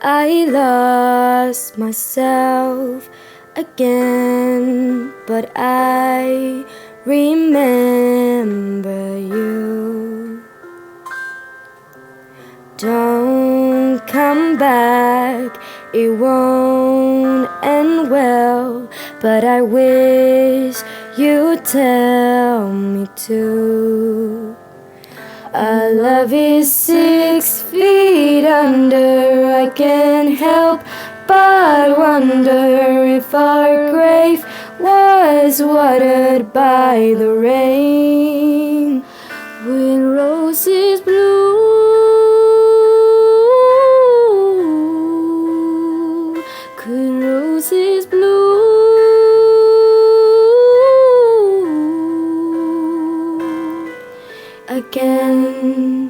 I lost myself again, but I remember you. Don't come back, it won't end well, but I wish you'd tell me to. Our love is 6 feet under, I can't help but wonder if our grave was watered by the rain. When roses bloom, could roses bloom again?